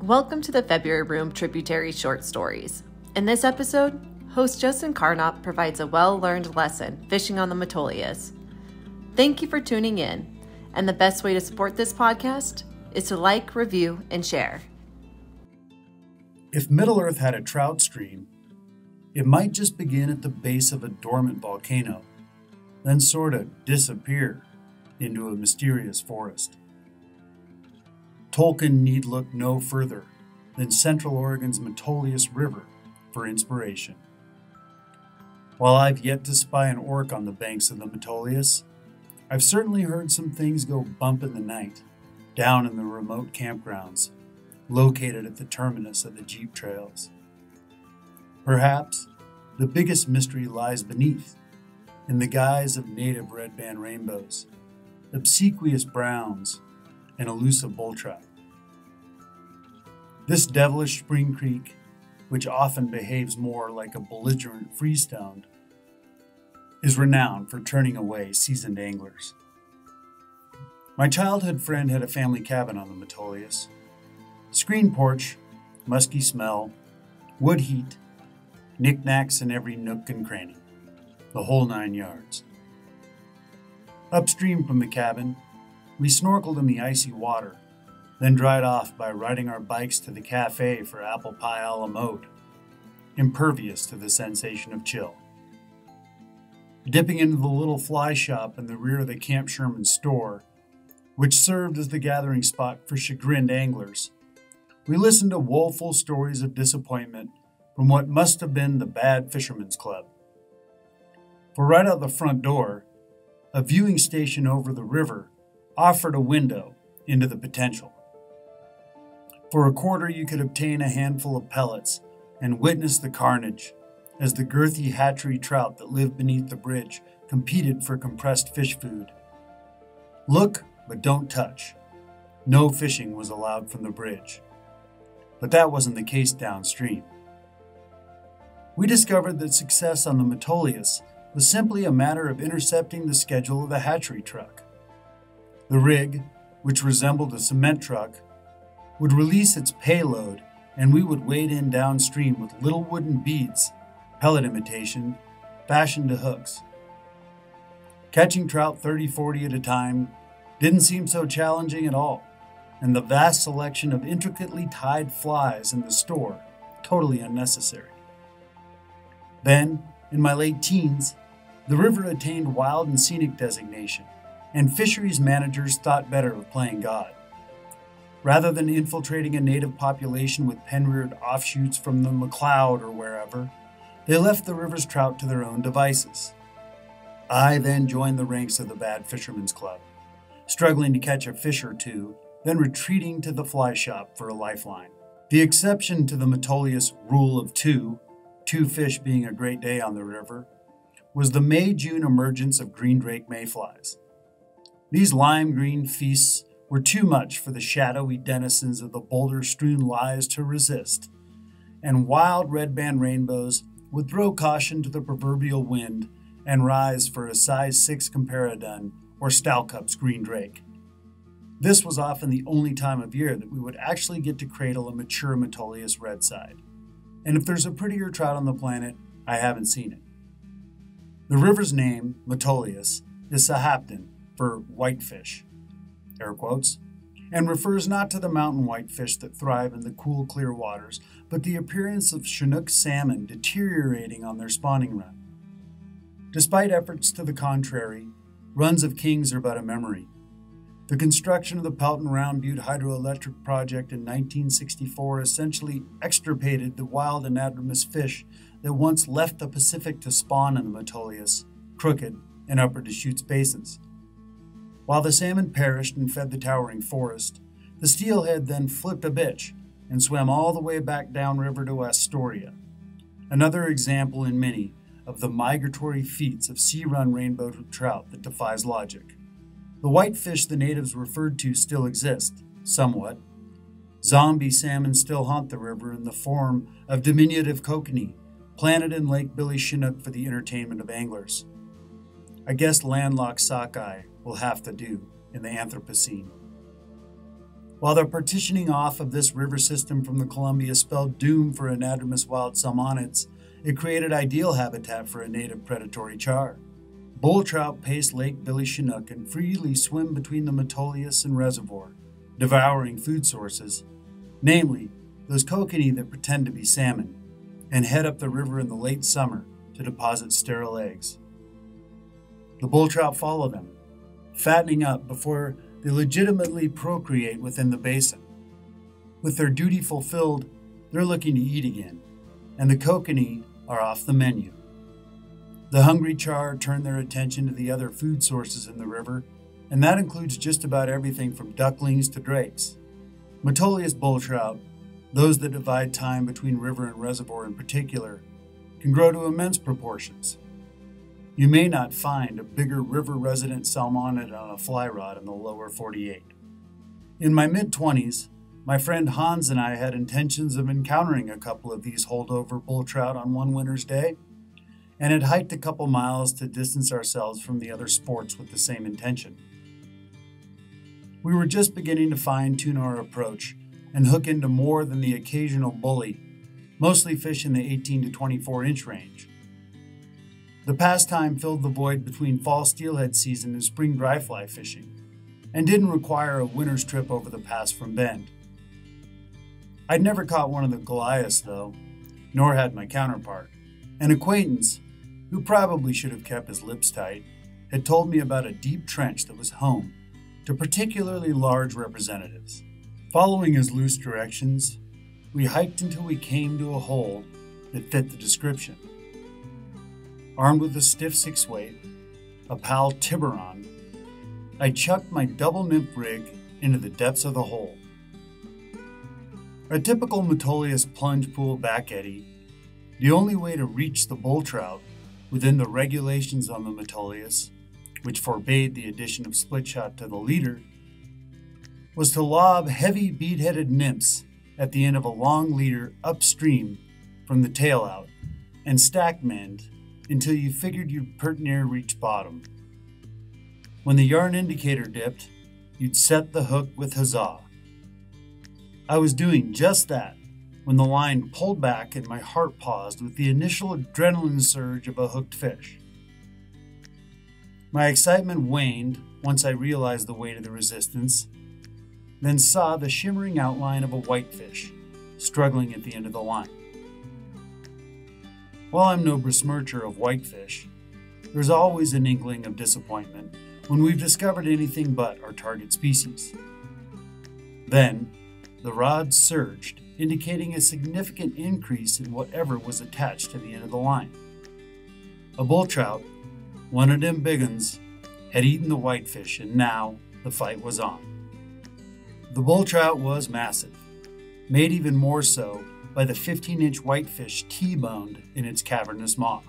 Welcome to the February Room Tributaries Short Stories. In this episode, host Justin Carnop provides a well-learned lesson fishing on the Notoriously. Thank you for tuning in, and the best way to support this podcast is to like, review, and share. If Middle-earth had a trout stream, it might just begin at the base of a dormant volcano, then sort of disappear into a mysterious forest. Tolkien need look no further than Central Oregon's Notoriously River for inspiration. While I've yet to spy an orc on the banks of the Notoriously, I've certainly heard some things go bump in the night down in the remote campgrounds located at the terminus of the jeep trails. Perhaps the biggest mystery lies beneath, in the guise of native red band rainbows, obsequious browns, and elusive bull trout. This devilish spring creek, which often behaves more like a belligerent freestone, is renowned for turning away seasoned anglers. My childhood friend had a family cabin on the Notoriously. Screen porch, musky smell, wood heat, knickknacks in every nook and cranny, the whole 9 yards. Upstream from the cabin, we snorkeled in the icy water, then dried off by riding our bikes to the cafe for apple pie a la mode, impervious to the sensation of chill. Dipping into the little fly shop in the rear of the Camp Sherman store, which served as the gathering spot for chagrined anglers, we listened to woeful stories of disappointment from what must have been the Bad Fisherman's Club. For right out the front door, a viewing station over the river offered a window into the potential. For a quarter, you could obtain a handful of pellets and witness the carnage as the girthy hatchery trout that lived beneath the bridge competed for compressed fish food. Look, but don't touch. No fishing was allowed from the bridge. But that wasn't the case downstream. We discovered that success on the Notoriously was simply a matter of intercepting the schedule of the hatchery truck. The rig, which resembled a cement truck, would release its payload, and we would wade in downstream with little wooden beads, pellet imitation, fashioned to hooks. Catching trout 30-40 at a time didn't seem so challenging at all, and the vast selection of intricately tied flies in the store totally unnecessary. Then, in my late teens, the river attained wild and scenic designation, and fisheries managers thought better of playing God. Rather than infiltrating a native population with pen-reared offshoots from the McLeod or wherever, they left the river's trout to their own devices. I then joined the ranks of the Bad Fisherman's Club, struggling to catch a fish or two, then retreating to the fly shop for a lifeline. The exception to the Notoriously rule of two fish being a great day on the river, was the May-June emergence of green drake mayflies. These lime green feasts were too much for the shadowy denizens of the boulder-strewn lies to resist, and wild red band rainbows would throw caution to the proverbial wind and rise for a size 6 comparadun or Stalcup's green drake. This was often the only time of year that we would actually get to cradle a mature Notoriously red side. And if there's a prettier trout on the planet, I haven't seen it. The river's name, Notoriously, is Sahaptin for whitefish, air quotes, and refers not to the mountain whitefish that thrive in the cool, clear waters, but the appearance of Chinook salmon deteriorating on their spawning run. Despite efforts to the contrary, runs of kings are but a memory. The construction of the Pelton Round Butte hydroelectric project in 1964 essentially extirpated the wild anadromous fish that once left the Pacific to spawn in the Notoriously, Crooked, and Upper Deschutes basins. While the salmon perished and fed the towering forest, the steelhead then flipped a bitch and swam all the way back downriver to Astoria. Another example in many of the migratory feats of sea-run rainbow trout that defies logic. The whitefish the natives referred to still exist, somewhat. Zombie salmon still haunt the river in the form of diminutive kokanee, planted in Lake Billy Chinook for the entertainment of anglers. I guess landlocked sockeye will have to do in the Anthropocene. While the partitioning off of this river system from the Columbia spelled doom for anadromous wild salmonids, it created ideal habitat for a native predatory char. Bull trout pace Lake Billy Chinook and freely swim between the Metolius and reservoir, devouring food sources, namely those kokanee that pretend to be salmon, and head up the river in the late summer to deposit sterile eggs. The bull trout follow them, fattening up before they legitimately procreate within the basin. With their duty fulfilled, they're looking to eat again, and the kokanee are off the menu. The hungry char turn their attention to the other food sources in the river, and that includes just about everything from ducklings to drakes. Metolius bull trout, those that divide time between river and reservoir in particular, can grow to immense proportions. You may not find a bigger river-resident salmonid on a fly rod in the lower 48. In my mid-20s, my friend Hans and I had intentions of encountering a couple of these holdover bull trout on one winter's day, and had hiked a couple miles to distance ourselves from the other sports with the same intention. We were just beginning to fine-tune our approach and hook into more than the occasional bully, mostly fish in the 18 to 24 inch range. The pastime filled the void between fall steelhead season and spring dry fly fishing, and didn't require a winter's trip over the pass from Bend. I'd never caught one of the Goliaths, though, nor had my counterpart. An acquaintance, who probably should have kept his lips tight, had told me about a deep trench that was home to particularly large representatives. Following his loose directions, we hiked until we came to a hole that fit the description. Armed with a stiff 6-weight, a PAL Tiburon, I chucked my double nymph rig into the depths of the hole. A typical Metolius plunge pool back eddy, the only way to reach the bull trout within the regulations on the Metolius, which forbade the addition of split shot to the leader, was to lob heavy bead-headed nymphs at the end of a long leader upstream from the tail out and stack mend until you figured you'd pert near reach bottom. When the yarn indicator dipped, you'd set the hook with huzzah. I was doing just that when the line pulled back and my heart paused with the initial adrenaline surge of a hooked fish. My excitement waned once I realized the weight of the resistance, then saw the shimmering outline of a whitefish struggling at the end of the line. While I'm no besmircher of whitefish, there's always an inkling of disappointment when we've discovered anything but our target species. Then, the rod surged, indicating a significant increase in whatever was attached to the end of the line. A bull trout, one of them big uns, had eaten the whitefish, and now the fight was on. The bull trout was massive, made even more so by the 15-inch whitefish T-boned in its cavernous maw.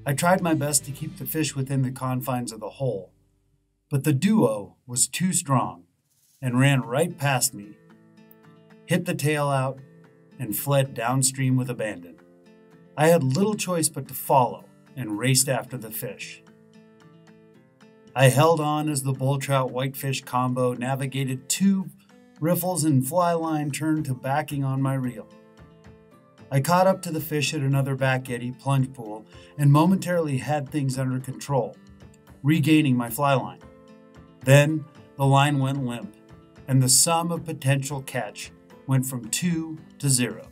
I tried my best to keep the fish within the confines of the hole, but the duo was too strong and ran right past me, hit the tail out, and fled downstream with abandon. I had little choice but to follow and raced after the fish. I held on as the bull trout whitefish combo navigated two riffles and fly line turned to backing on my reel. I caught up to the fish at another back eddy plunge pool and momentarily had things under control, regaining my fly line. Then the line went limp, and the sum of potential catch went from 2 to 0.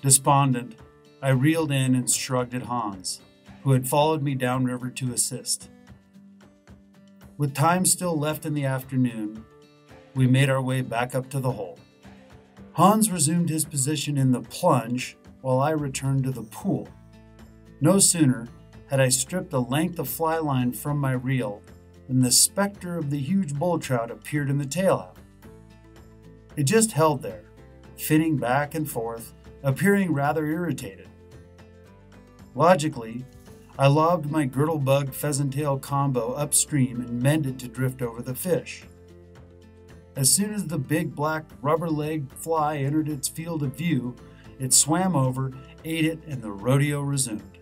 Despondent, I reeled in and shrugged at Hans, who had followed me downriver to assist. With time still left in the afternoon, we made our way back up to the hole. Hans resumed his position in the plunge while I returned to the pool. No sooner had I stripped a length of fly line from my reel than the specter of the huge bull trout appeared in the tailhouse. It just held there, finning back and forth, appearing rather irritated. Logically, I lobbed my girdlebug pheasant-tail combo upstream and mended to drift over the fish. As soon as the big black rubber-legged fly entered its field of view, it swam over, ate it, and the rodeo resumed.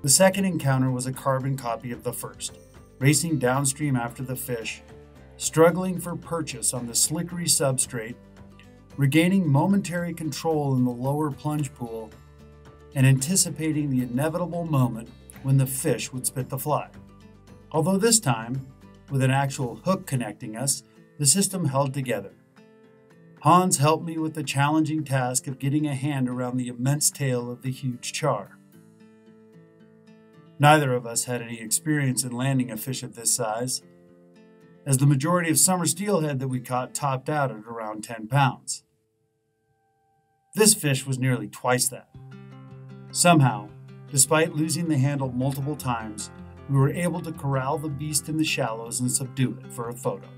The second encounter was a carbon copy of the first, racing downstream after the fish, struggling for purchase on the slickery substrate, regaining momentary control in the lower plunge pool, and anticipating the inevitable moment when the fish would spit the fly. Although this time, with an actual hook connecting us, the system held together. Hans helped me with the challenging task of getting a hand around the immense tail of the huge char. Neither of us had any experience in landing a fish of this size, as the majority of summer steelhead that we caught topped out at around 10 pounds. This fish was nearly twice that. Somehow, despite losing the handle multiple times, we were able to corral the beast in the shallows and subdue it for a photo.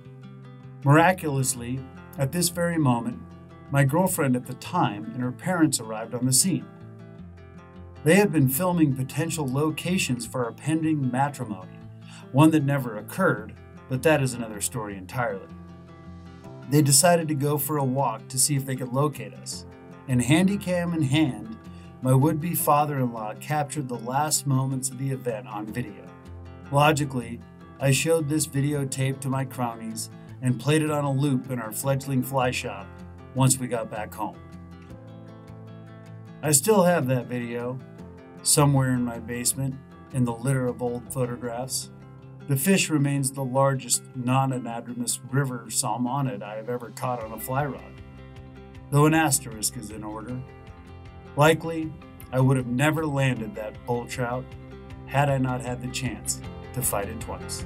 Miraculously, at this very moment, my girlfriend at the time and her parents arrived on the scene. They had been filming potential locations for our pending matrimony, one that never occurred, but that is another story entirely. They decided to go for a walk to see if they could locate us, and handycam in hand, my would-be father-in-law captured the last moments of the event on video. Logically, I showed this videotape to my cronies and played it on a loop in our fledgling fly shop once we got back home. I still have that video, somewhere in my basement, in the litter of old photographs. The fish remains the largest non-anadromous river salmonid I have ever caught on a fly rod, though an asterisk is in order. Likely, I would have never landed that bull trout had I not had the chance to fight it twice.